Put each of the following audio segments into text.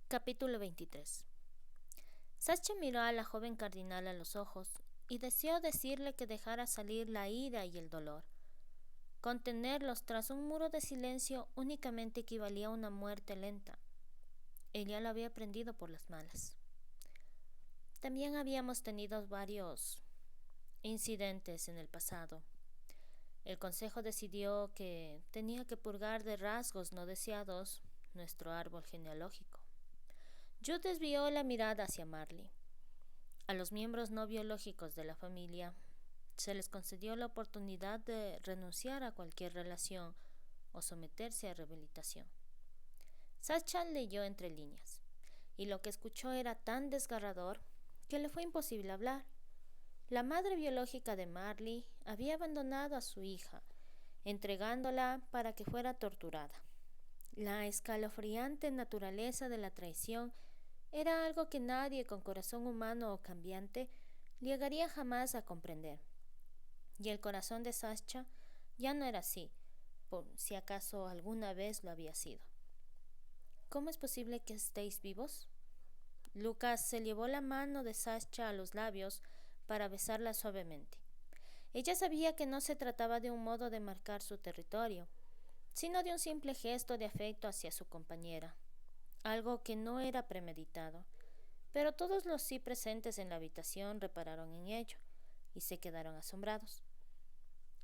Capítulo 23. Sasha miró a la joven cardinal a los ojos y deseó decirle que dejara salir la ira y el dolor. Contenerlos tras un muro de silencio únicamente equivalía a una muerte lenta. Ella lo había aprendido por las malas. También habíamos tenido varios incidentes en el pasado. El consejo decidió que tenía que purgar de rasgos no deseados nuestro árbol genealógico. Jude desvió la mirada hacia Marley. A los miembros no biológicos de la familia se les concedió la oportunidad de renunciar a cualquier relación o someterse a rehabilitación. Sasha leyó entre líneas, y lo que escuchó era tan desgarrador que le fue imposible hablar. La madre biológica de Marley había abandonado a su hija, entregándola para que fuera torturada. La escalofriante naturaleza de la traición era algo que nadie con corazón humano o cambiante llegaría jamás a comprender. Y el corazón de Sasha ya no era así, por si acaso alguna vez lo había sido. ¿Cómo es posible que estéis vivos? Lucas se llevó la mano de Sasha a los labios para besarla suavemente. Ella sabía que no se trataba de un modo de marcar su territorio, sino de un simple gesto de afecto hacia su compañera, algo que no era premeditado, pero todos los sí presentes en la habitación repararon en ello y se quedaron asombrados.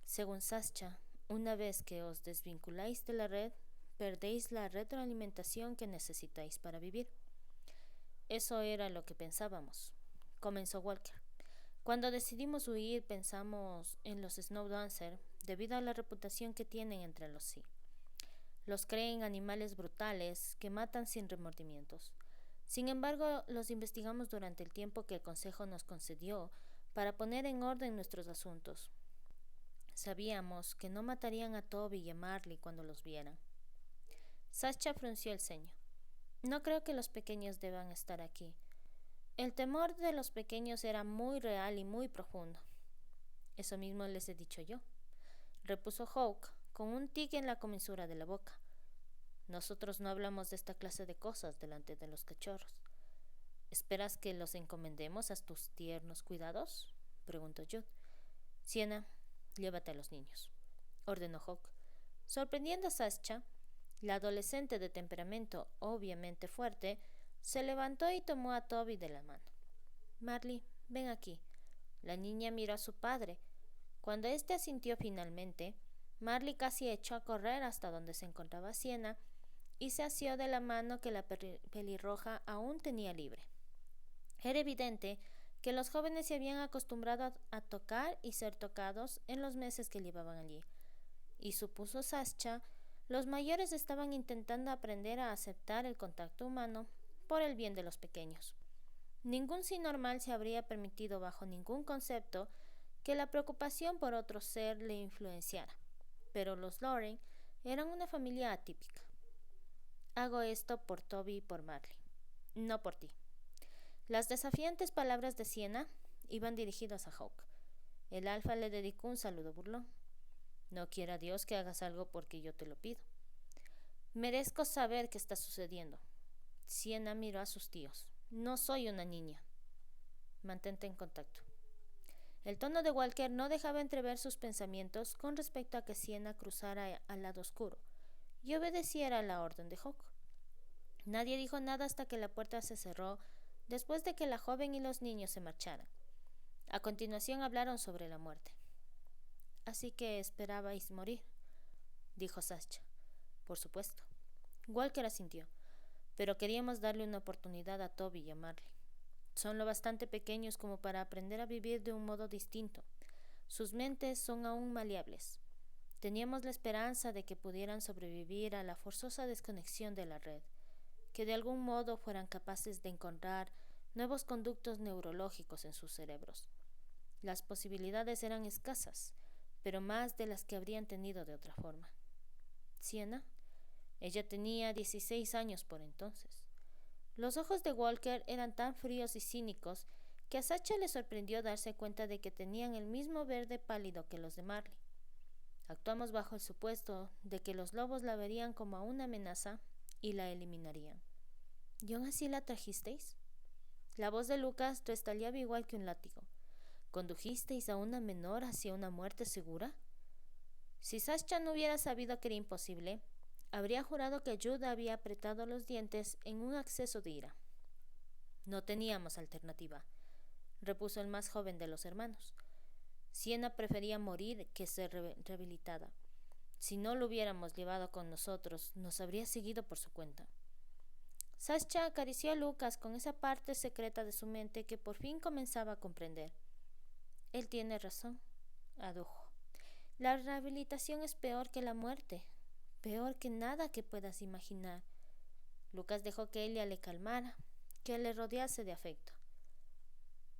Según Sasha, una vez que os desvinculáis de la red, perdéis la retroalimentación que necesitáis para vivir. Eso era lo que pensábamos, comenzó Walker. Cuando decidimos huir pensamos en los Snowdancer debido a la reputación que tienen entre los sí. Los creen animales brutales que matan sin remordimientos. Sin embargo, los investigamos durante el tiempo que el Consejo nos concedió para poner en orden nuestros asuntos. Sabíamos que no matarían a Toby y a Marley cuando los vieran. Sasha frunció el ceño. No creo que los pequeños deban estar aquí. El temor de los pequeños era muy real y muy profundo. Eso mismo les he dicho yo, repuso Hawke, con un tic en la comisura de la boca. Nosotros no hablamos de esta clase de cosas delante de los cachorros. ¿Esperas que los encomendemos a tus tiernos cuidados?, preguntó Jude. Sienna, llévate a los niños, ordenó Hawke. Sorprendiendo a Sasha, la adolescente de temperamento obviamente fuerte, se levantó y tomó a Toby de la mano. Marley, ven aquí. La niña miró a su padre. Cuando éste asintió finalmente, Marley casi echó a correr hasta donde se encontraba Sienna y se asió de la mano que la pelirroja aún tenía libre. Era evidente que los jóvenes se habían acostumbrado a tocar y ser tocados en los meses que llevaban allí, y supuso Sasha, los mayores estaban intentando aprender a aceptar el contacto humano por el bien de los pequeños. Ningún sí normal se habría permitido bajo ningún concepto que la preocupación por otro ser le influenciara, pero los Loren eran una familia atípica. Hago esto por Toby y por Marley, no por ti. Las desafiantes palabras de Sienna iban dirigidas a Hawke. El alfa le dedicó un saludo burlón. No quiera Dios que hagas algo porque yo te lo pido. Merezco saber qué está sucediendo. Sienna miró a sus tíos. No soy una niña. Mantente en contacto. El tono de Walker no dejaba entrever sus pensamientos con respecto a que Sienna cruzara al lado oscuro y obedeciera la orden de Hawke. Nadie dijo nada hasta que la puerta se cerró después de que la joven y los niños se marcharan. A continuación hablaron sobre la muerte. Así que esperabais morir, dijo Sasha. Por supuesto. Walker asintió. Pero queríamos darle una oportunidad a Toby y a Marley. Son lo bastante pequeños como para aprender a vivir de un modo distinto. Sus mentes son aún maleables. Teníamos la esperanza de que pudieran sobrevivir a la forzosa desconexión de la red, que de algún modo fueran capaces de encontrar nuevos conductos neurológicos en sus cerebros. Las posibilidades eran escasas, pero más de las que habrían tenido de otra forma. Sienna, ella tenía 16 años por entonces. Los ojos de Walker eran tan fríos y cínicos que a Sasha le sorprendió darse cuenta de que tenían el mismo verde pálido que los de Marley. Actuamos bajo el supuesto de que los lobos la verían como a una amenaza y la eliminarían. ¿Y aún así la trajisteis? La voz de Lucas restallaba igual que un látigo. ¿Condujisteis a una menor hacia una muerte segura? Si Sascha no hubiera sabido que era imposible, habría jurado que Jude había apretado los dientes en un acceso de ira. No teníamos alternativa, repuso el más joven de los hermanos. Siena prefería morir que ser rehabilitada. Si no lo hubiéramos llevado con nosotros, nos habría seguido por su cuenta. Sascha acarició a Lucas con esa parte secreta de su mente que por fin comenzaba a comprender. Él tiene razón, adujo. La rehabilitación es peor que la muerte, peor que nada que puedas imaginar. Lucas dejó que ella le calmara, que le rodease de afecto.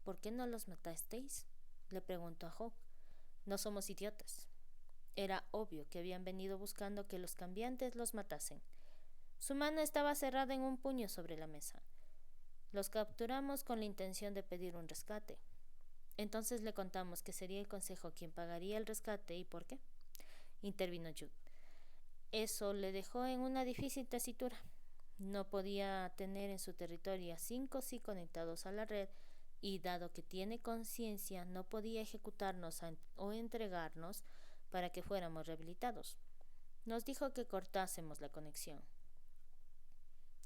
¿Por qué no los matasteis?, le preguntó a Hawke. No somos idiotas. Era obvio que habían venido buscando que los cambiantes los matasen. Su mano estaba cerrada en un puño sobre la mesa. Los capturamos con la intención de pedir un rescate. Entonces le contamos que sería el Consejo quien pagaría el rescate y por qué, intervino Jude. Eso le dejó en una difícil tesitura. No podía tener en su territorio a 5 sí conectados a la red y, dado que tiene conciencia, no podía ejecutarnos o entregarnos para que fuéramos rehabilitados. Nos dijo que cortásemos la conexión.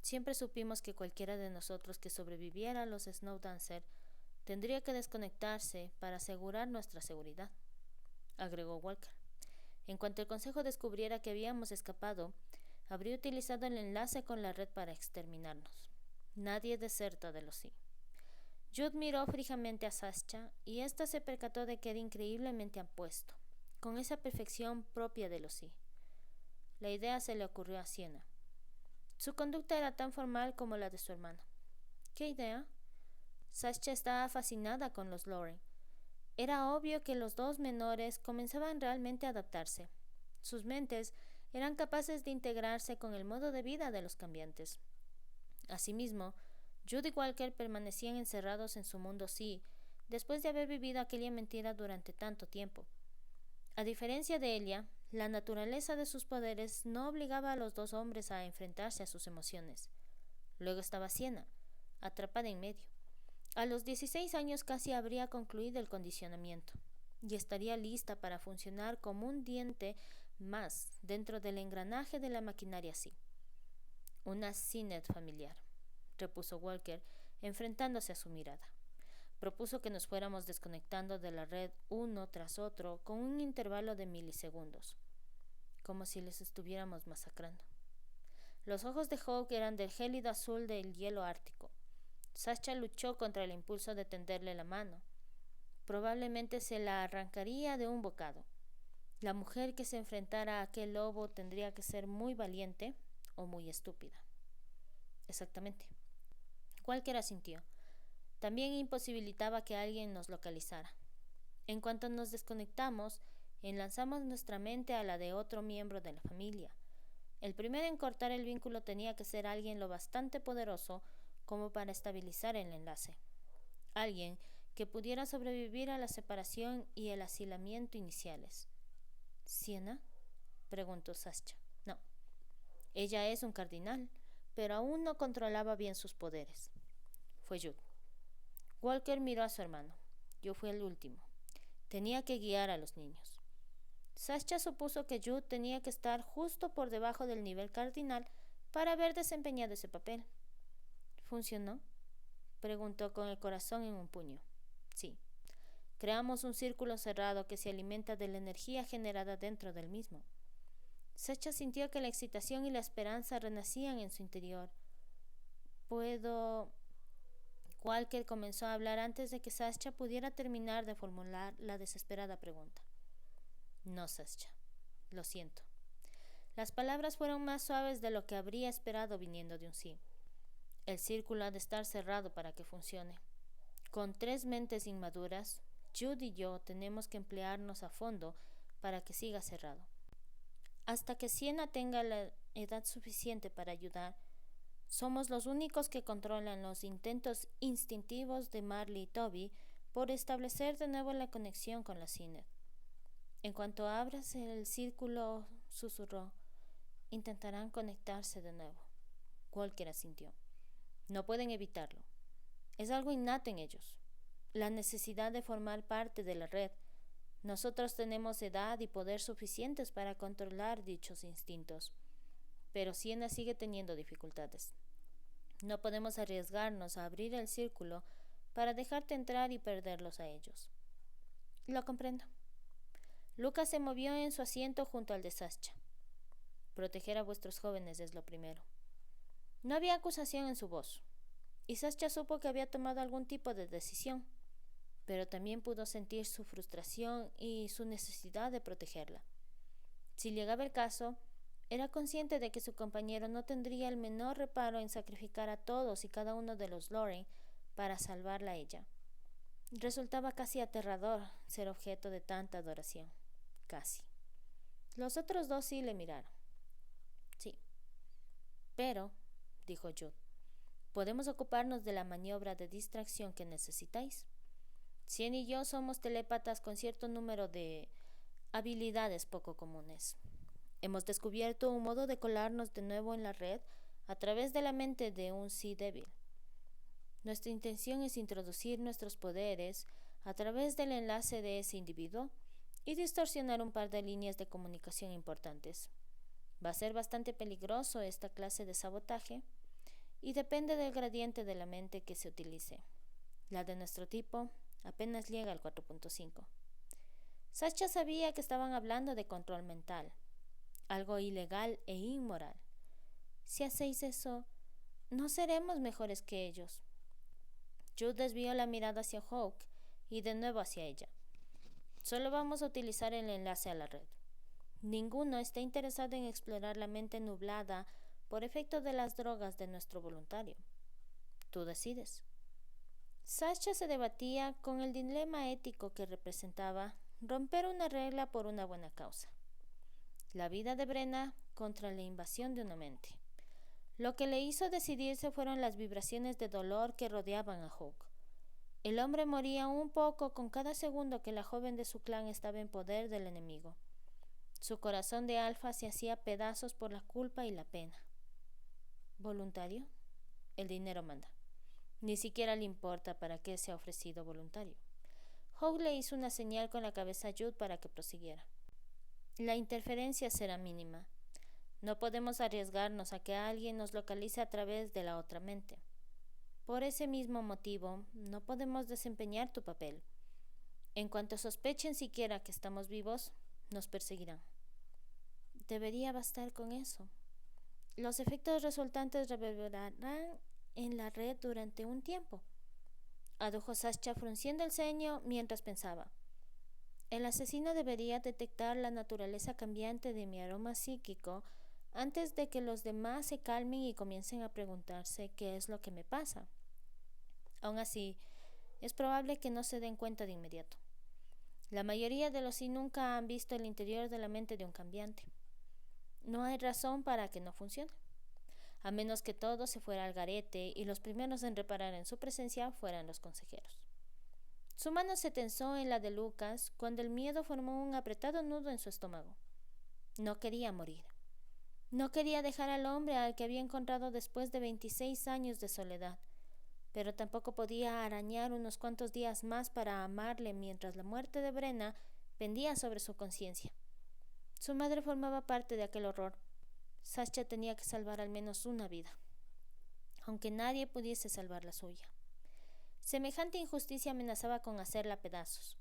Siempre supimos que cualquiera de nosotros que sobreviviera a los Snowdancer tendría que desconectarse para asegurar nuestra seguridad, agregó Walker. En cuanto el Consejo descubriera que habíamos escapado, habría utilizado el enlace con la red para exterminarnos. Nadie deserta de los sí. Jude miró fijamente a Sascha y ésta se percató de que era increíblemente apuesto, con esa perfección propia de los sí. La idea se le ocurrió a Siena. Su conducta era tan formal como la de su hermano. ¿Qué idea? Sascha estaba fascinada con los Loren. Era obvio que los dos menores comenzaban realmente a adaptarse. Sus mentes eran capaces de integrarse con el modo de vida de los cambiantes. Asimismo, Jude y Walker permanecían encerrados en su mundo sí, después de haber vivido aquella mentira durante tanto tiempo. A diferencia de ella, la naturaleza de sus poderes no obligaba a los dos hombres a enfrentarse a sus emociones. Luego estaba Siena, atrapada en medio. A los 16 años casi habría concluido el condicionamiento y estaría lista para funcionar como un diente más dentro del engranaje de la maquinaria sí. Una CINET familiar, repuso Walker, enfrentándose a su mirada. Propuso que nos fuéramos desconectando de la red uno tras otro con un intervalo de milisegundos, como si les estuviéramos masacrando. Los ojos de Hawke eran del gélido azul del hielo ártico. Sascha luchó contra el impulso de tenderle la mano. Probablemente se la arrancaría de un bocado. La mujer que se enfrentara a aquel lobo tendría que ser muy valiente o muy estúpida. Exactamente. Cualquiera asintió. También imposibilitaba que alguien nos localizara. En cuanto nos desconectamos, enlazamos nuestra mente a la de otro miembro de la familia. El primero en cortar el vínculo tenía que ser alguien lo bastante poderoso como para estabilizar el enlace. Alguien que pudiera sobrevivir a la separación y el asilamiento iniciales. ¿Siena?, preguntó Sascha. No. Ella es un cardinal, pero aún no controlaba bien sus poderes. Fue Jude. Walker miró a su hermano. Yo fui el último. Tenía que guiar a los niños. Sascha supuso que Jude tenía que estar justo por debajo del nivel cardinal para haber desempeñado ese papel. ¿Funcionó?, preguntó con el corazón en un puño. Sí. Creamos un círculo cerrado que se alimenta de la energía generada dentro del mismo. Sascha sintió que la excitación y la esperanza renacían en su interior. ¿Puedo...? Walker comenzó a hablar antes de que Sascha pudiera terminar de formular la desesperada pregunta. No, Sascha. Lo siento. Las palabras fueron más suaves de lo que habría esperado viniendo de un sí. El círculo ha de estar cerrado para que funcione. Con 3 mentes inmaduras, Jude y yo tenemos que emplearnos a fondo para que siga cerrado. Hasta que Siena tenga la edad suficiente para ayudar, somos los únicos que controlan los intentos instintivos de Marley y Toby por establecer de nuevo la conexión con la CINET. En cuanto abras el círculo, susurró, intentarán conectarse de nuevo. Walker asintió. No pueden evitarlo. Es algo innato en ellos. La necesidad de formar parte de la red. Nosotros tenemos edad y poder suficientes para controlar dichos instintos, pero Siena sigue teniendo dificultades. No podemos arriesgarnos a abrir el círculo para dejarte entrar y perderlos a ellos. Lo comprendo. Lucas se movió en su asiento junto al de Sascha. Proteger a vuestros jóvenes es lo primero. No había acusación en su voz, y Sascha supo que había tomado algún tipo de decisión, pero también pudo sentir su frustración y su necesidad de protegerla. Si llegaba el caso, era consciente de que su compañero no tendría el menor reparo en sacrificar a todos y cada uno de los Loren para salvarla a ella. Resultaba casi aterrador ser objeto de tanta adoración. Casi. Los otros dos sí le miraron. Sí. Pero, dijo Jude, podemos ocuparnos de la maniobra de distracción que necesitáis. Cien y yo somos telépatas con cierto número de habilidades poco comunes. Hemos descubierto un modo de colarnos de nuevo en la red a través de la mente de un Sea Devil. Nuestra intención es introducir nuestros poderes a través del enlace de ese individuo y distorsionar un par de líneas de comunicación importantes. Va a ser bastante peligroso esta clase de sabotaje y depende del gradiente de la mente que se utilice. La de nuestro tipo apenas llega al 4.5. Sascha sabía que estaban hablando de control mental, algo ilegal e inmoral. Si hacéis eso, no seremos mejores que ellos. Jude desvió la mirada hacia Hawk y de nuevo hacia ella. Solo vamos a utilizar el enlace a la red. Ninguno está interesado en explorar la mente nublada por efecto de las drogas de nuestro voluntario. Tú decides. Sascha se debatía con el dilema ético que representaba romper una regla por una buena causa. La vida de Brenna contra la invasión de una mente. Lo que le hizo decidirse fueron las vibraciones de dolor que rodeaban a Hawk. El hombre moría un poco con cada segundo que la joven de su clan estaba en poder del enemigo. Su corazón de alfa se hacía pedazos por la culpa y la pena. ¿Voluntario? El dinero manda. Ni siquiera le importa para qué se ha ofrecido voluntario. Hawk le hizo una señal con la cabeza a Jude para que prosiguiera. La interferencia será mínima. No podemos arriesgarnos a que alguien nos localice a través de la otra mente. Por ese mismo motivo, no podemos desempeñar tu papel. En cuanto sospechen siquiera que estamos vivos, nos perseguirán. Debería bastar con eso. Los efectos resultantes reverberarán en la red durante un tiempo, adujo Sascha frunciendo el ceño mientras pensaba. El asesino debería detectar la naturaleza cambiante de mi aroma psíquico antes de que los demás se calmen y comiencen a preguntarse qué es lo que me pasa. Aún así, es probable que no se den cuenta de inmediato. La mayoría de los sí nunca han visto el interior de la mente de un cambiante. No hay razón para que no funcione, a menos que todo se fuera al garete y los primeros en reparar en su presencia fueran los consejeros. Su mano se tensó en la de Lucas cuando el miedo formó un apretado nudo en su estómago. No quería morir. No quería dejar al hombre al que había encontrado después de 26 años de soledad, pero tampoco podía arañar unos cuantos días más para amarle mientras la muerte de Brenna pendía sobre su conciencia. Su madre formaba parte de aquel horror. Sascha tenía que salvar al menos una vida, aunque nadie pudiese salvar la suya. Semejante injusticia amenazaba con hacerla pedazos.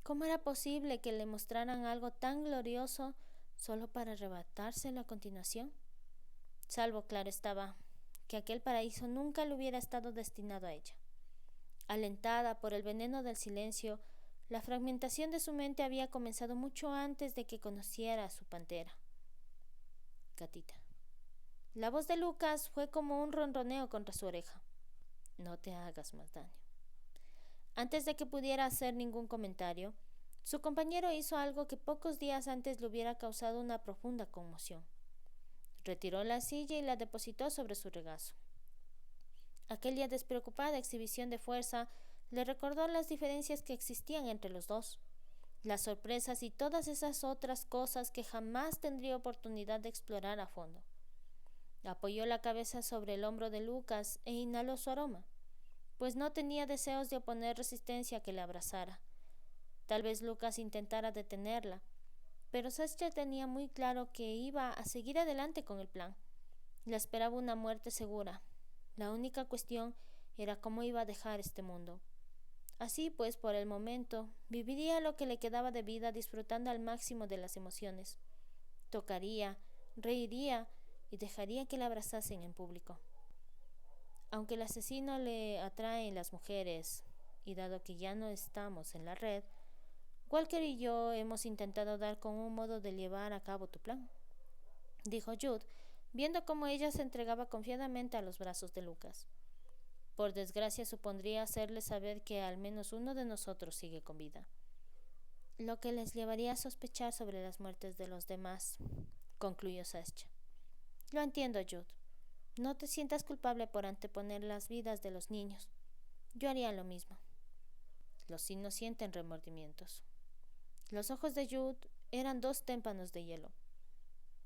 ¿Cómo era posible que le mostraran algo tan glorioso solo para arrebatárselo a continuación? Salvo, claro estaba, que aquel paraíso nunca le hubiera estado destinado a ella. Alentada por el veneno del silencio, la fragmentación de su mente había comenzado mucho antes de que conociera a su pantera. Gatita. La voz de Lucas fue como un ronroneo contra su oreja. No te hagas más daño. Antes de que pudiera hacer ningún comentario, su compañero hizo algo que pocos días antes le hubiera causado una profunda conmoción. Retiró la silla y la depositó sobre su regazo. Aquella despreocupada exhibición de fuerza le recordó las diferencias que existían entre los dos, las sorpresas y todas esas otras cosas que jamás tendría oportunidad de explorar a fondo. Apoyó la cabeza sobre el hombro de Lucas e inhaló su aroma, pues no tenía deseos de oponer resistencia a que le abrazara. Tal vez Lucas intentara detenerla, pero Sascha tenía muy claro que iba a seguir adelante con el plan. Le esperaba una muerte segura. La única cuestión era cómo iba a dejar este mundo. Así pues, por el momento, viviría lo que le quedaba de vida disfrutando al máximo de las emociones. Tocaría, reiría y dejaría que la abrazasen en público. Aunque el asesino le atraen las mujeres, y dado que ya no estamos en la red, Walker y yo hemos intentado dar con un modo de llevar a cabo tu plan, dijo Jude, viendo cómo ella se entregaba confiadamente a los brazos de Lucas. Por desgracia supondría hacerle saber que al menos uno de nosotros sigue con vida, lo que les llevaría a sospechar sobre las muertes de los demás, concluyó Sascha. Lo entiendo, Jude. No te sientas culpable por anteponer las vidas de los niños. Yo haría lo mismo. Los signos sienten remordimientos. Los ojos de Jude eran dos témpanos de hielo.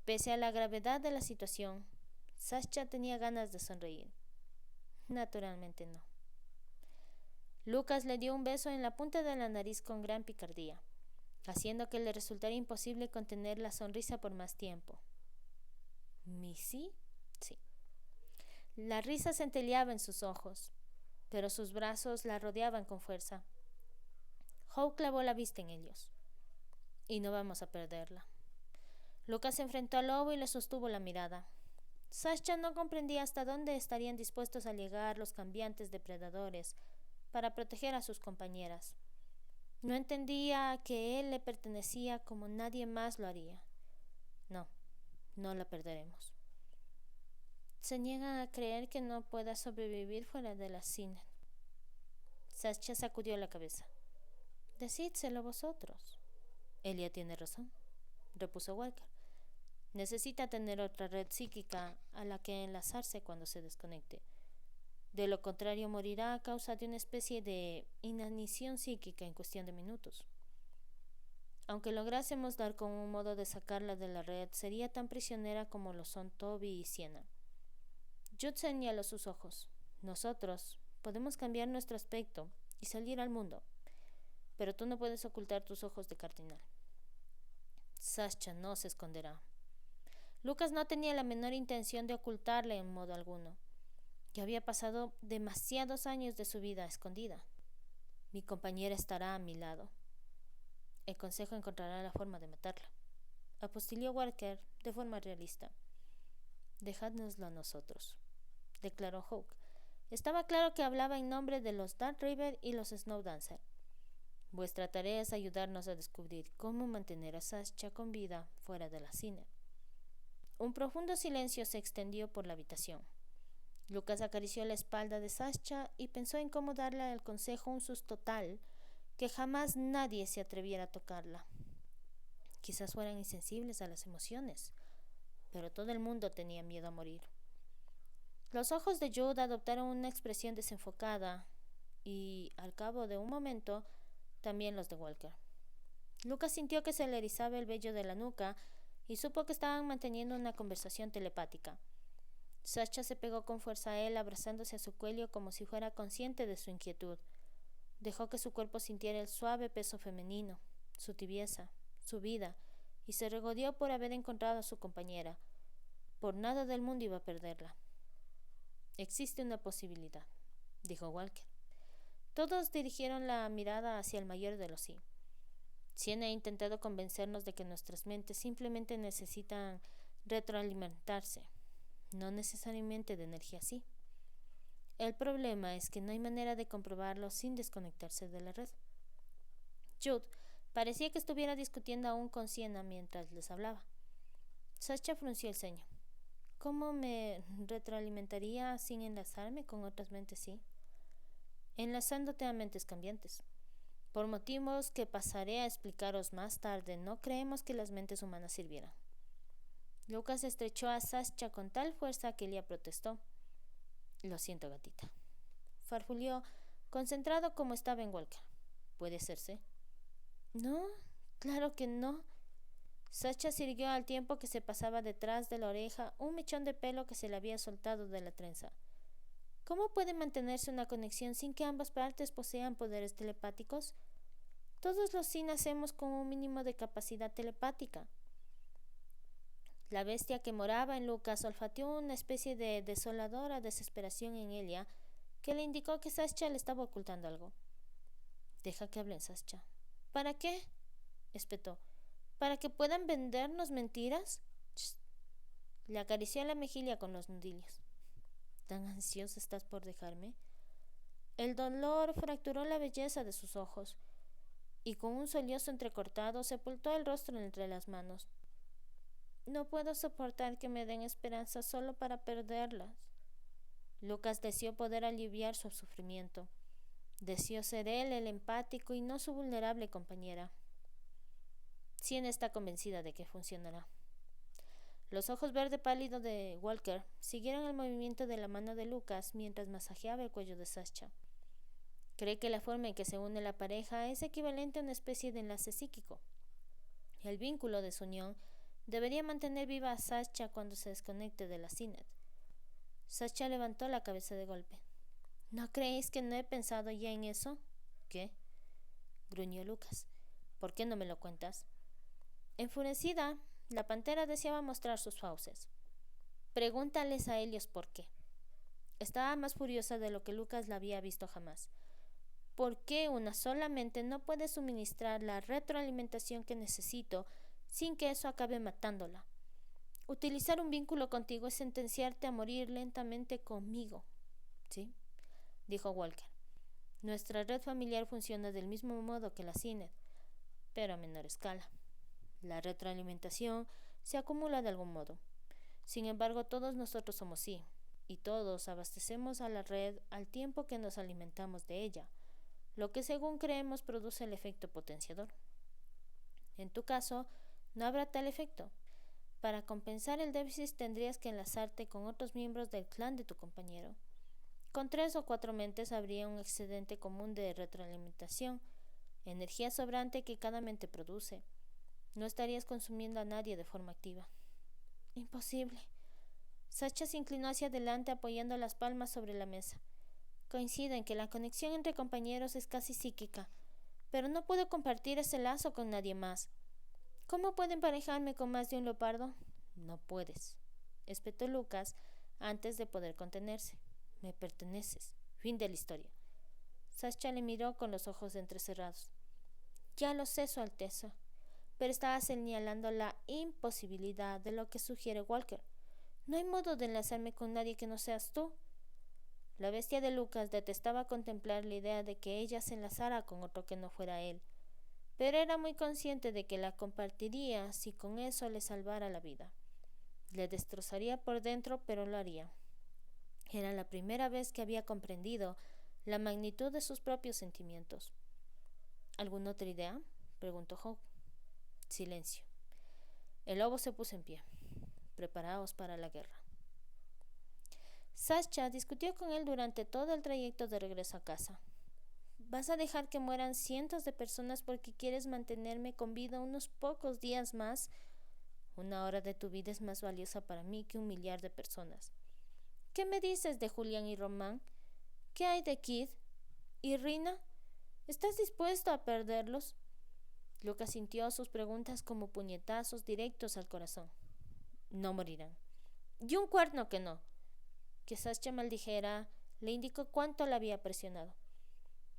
Pese a la gravedad de la situación, Sascha tenía ganas de sonreír. Naturalmente no. Lucas le dio un beso en la punta de la nariz con gran picardía, haciendo que le resultara imposible contener la sonrisa por más tiempo. ¿Missy? Sí. La risa centelleaba en sus ojos, pero sus brazos la rodeaban con fuerza. Howe clavó la vista en ellos. Y no vamos a perderla. Lucas se enfrentó al lobo y le sostuvo la mirada. Sascha no comprendía hasta dónde estarían dispuestos a llegar los cambiantes depredadores para proteger a sus compañeras. No entendía que él le pertenecía como nadie más lo haría. No, no la perderemos. Se niegan a creer que no pueda sobrevivir fuera de la cine. Sascha sacudió la cabeza. Decídselo vosotros. Elia tiene razón, repuso Walker. Necesita tener otra red psíquica a la que enlazarse cuando se desconecte. De lo contrario morirá a causa de una especie de inanición psíquica en cuestión de minutos. Aunque lográsemos dar con un modo de sacarla de la red, sería tan prisionera como lo son Toby y Sienna. Jude señaló sus ojos. Nosotros podemos cambiar nuestro aspecto y salir al mundo, pero tú no puedes ocultar tus ojos de cardinal. Sascha no se esconderá. Lucas no tenía la menor intención de ocultarle en modo alguno. Ya había pasado demasiados años de su vida escondida. Mi compañera estará a mi lado. El consejo encontrará la forma de matarla, apostilló Walker de forma realista. Dejádnoslo a nosotros, declaró Hawke. Estaba claro que hablaba en nombre de los Dark River y los Snowdancer. Vuestra tarea es ayudarnos a descubrir cómo mantener a Sascha con vida fuera de la cine. Un profundo silencio se extendió por la habitación. Lucas acarició la espalda de Sascha y pensó en cómo darle al consejo un susto tal que jamás nadie se atreviera a tocarla. Quizás fueran insensibles a las emociones, pero todo el mundo tenía miedo a morir. Los ojos de Jude adoptaron una expresión desenfocada y, al cabo de un momento, también los de Walker. Lucas sintió que se le erizaba el vello de la nuca y supo que estaban manteniendo una conversación telepática. Sascha se pegó con fuerza a él, abrazándose a su cuello como si fuera consciente de su inquietud. Dejó que su cuerpo sintiera el suave peso femenino, su tibieza, su vida, y se regodeó por haber encontrado a su compañera. Por nada del mundo iba a perderla. Existe una posibilidad, dijo Walker. Todos dirigieron la mirada hacia el mayor de los sí. Sienna ha intentado convencernos de que nuestras mentes simplemente necesitan retroalimentarse, no necesariamente de energía sí. El problema es que no hay manera de comprobarlo sin desconectarse de la red. Jude parecía que estuviera discutiendo aún con Sienna mientras les hablaba. Sascha frunció el ceño. ¿Cómo me retroalimentaría sin enlazarme con otras mentes sí? Enlazándote a mentes cambiantes. Por motivos que pasaré a explicaros más tarde, no creemos que las mentes humanas sirvieran. Lucas estrechó a Sascha con tal fuerza que ella protestó. Lo siento, gatita. Farfulló, concentrado como estaba en Walker. ¿Puede serse? No, claro que no. Sasha sirvió al tiempo que se pasaba detrás de la oreja un mechón de pelo que se le había soltado de la trenza. ¿Cómo puede mantenerse una conexión sin que ambas partes posean poderes telepáticos? Todos los sí nacemos con un mínimo de capacidad telepática. La bestia que moraba en Lucas olfateó una especie de desoladora desesperación en ella que le indicó que Sasha le estaba ocultando algo. Deja que hablen, Sasha. ¿Para qué? Espetó. ¿Para que puedan vendernos mentiras? Ch. Le acarició la mejilla con los nudillos. ¿Tan ansiosa estás por dejarme? El dolor fracturó la belleza de sus ojos y con un sollozo entrecortado sepultó el rostro entre las manos. No puedo soportar que me den esperanza solo para perderlas. Lucas deseó poder aliviar su sufrimiento. Deseó ser él el empático y no su vulnerable compañera. Cien está convencida de que funcionará. Los ojos verde pálido de Walker siguieron el movimiento de la mano de Lucas mientras masajeaba el cuello de Sasha. Cree que la forma en que se une la pareja es equivalente a una especie de enlace psíquico. El vínculo de su unión debería mantener viva a Sasha cuando se desconecte de la CINET. Sasha levantó la cabeza de golpe. ¿No creéis que no he pensado ya en eso? ¿Qué? Gruñó Lucas. ¿Por qué no me lo cuentas? Enfurecida, la pantera deseaba mostrar sus fauces. Pregúntales a ellos por qué. Estaba más furiosa de lo que Lucas la había visto jamás. ¿Por qué una sola mente no puede suministrar la retroalimentación que necesito sin que eso acabe matándola? Utilizar un vínculo contigo es sentenciarte a morir lentamente conmigo. ¿Sí? Dijo Walker. Nuestra red familiar funciona del mismo modo que la CINET, pero a menor escala. La retroalimentación se acumula de algún modo. Sin embargo, todos nosotros somos sí, y todos abastecemos a la red al tiempo que nos alimentamos de ella, lo que según creemos produce el efecto potenciador. En tu caso, no habrá tal efecto. Para compensar el déficit tendrías que enlazarte con otros miembros del clan de tu compañero. Con 3 o 4 mentes habría un excedente común de retroalimentación, energía sobrante que cada mente produce. No estarías consumiendo a nadie de forma activa. Imposible. Sasha se inclinó hacia adelante apoyando las palmas sobre la mesa. Coincido en que la conexión entre compañeros es casi psíquica, pero no puedo compartir ese lazo con nadie más. ¿Cómo puedo emparejarme con más de un leopardo? No puedes, espetó Lucas antes de poder contenerse. Me perteneces. Fin de la historia. Sasha le miró con los ojos entrecerrados. Ya lo sé, Su Alteza, pero estaba señalando la imposibilidad de lo que sugiere Walker. No hay modo de enlazarme con nadie que no seas tú. La bestia de Lucas detestaba contemplar la idea de que ella se enlazara con otro que no fuera él, pero era muy consciente de que la compartiría si con eso le salvara la vida. Le destrozaría por dentro, pero lo haría. Era la primera vez que había comprendido la magnitud de sus propios sentimientos. ¿Alguna otra idea?, preguntó Hawk. Silencio. El lobo se puso en pie. Preparaos para la guerra. Sasha discutió con él durante todo el trayecto de regreso a casa. ¿Vas a dejar que mueran cientos de personas porque quieres mantenerme con vida unos pocos días más? 1 hora de tu vida es más valiosa para mí que 1 millar de personas. ¿Qué me dices de Julián y Román? ¿Qué hay de Kid? ¿Y Rina? ¿Estás dispuesto a perderlos? Lucas sintió sus preguntas como puñetazos directos al corazón. No morirán. Y un cuerno que no. Que Sasha maldijera le indicó cuánto la había presionado.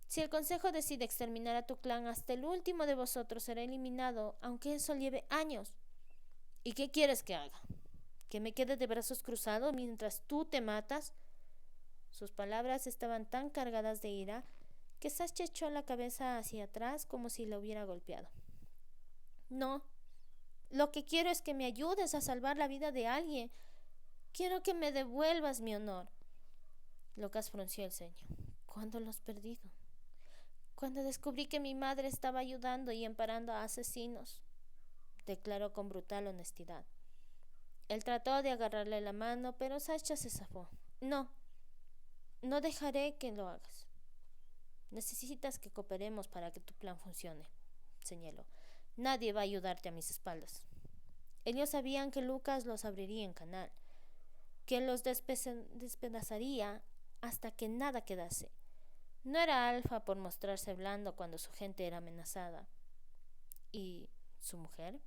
Si el consejo decide exterminar a tu clan, hasta el último de vosotros será eliminado, aunque eso lleve años. ¿Y qué quieres que haga? ¿Que me quede de brazos cruzados mientras tú te matas? Sus palabras estaban tan cargadas de ira que Sasha echó la cabeza hacia atrás como si la hubiera golpeado. No, lo que quiero es que me ayudes a salvar la vida de alguien. Quiero que me devuelvas mi honor. Lucas frunció el ceño. ¿Cuándo lo has perdido? Cuando descubrí que mi madre estaba ayudando y amparando a asesinos, declaró con brutal honestidad. Él trató de agarrarle la mano, pero Sasha se zafó. No dejaré que lo hagas. Necesitas que cooperemos para que tu plan funcione, señaló. Nadie va a ayudarte a mis espaldas. Ellos sabían que Lucas los abriría en canal, que los despedazaría hasta que nada quedase. No era Alfa por mostrarse blando cuando su gente era amenazada. ¿Y su mujer?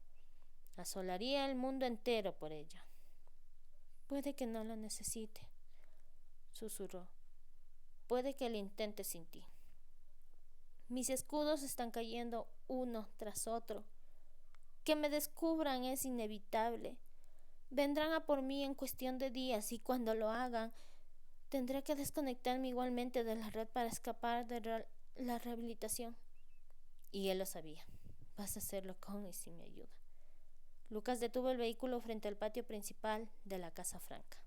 Asolaría el mundo entero por ella. Puede que no lo necesite, susurró. Puede que lo intente sin ti. Mis escudos están cayendo uno tras otro. Que me descubran es inevitable. Vendrán a por mí en cuestión de días y cuando lo hagan, tendré que desconectarme igualmente de la red para escapar de la rehabilitación. Y él lo sabía. Vas a hacerlo con y sin mi ayuda. Lucas detuvo el vehículo frente al patio principal de la Casa Franca.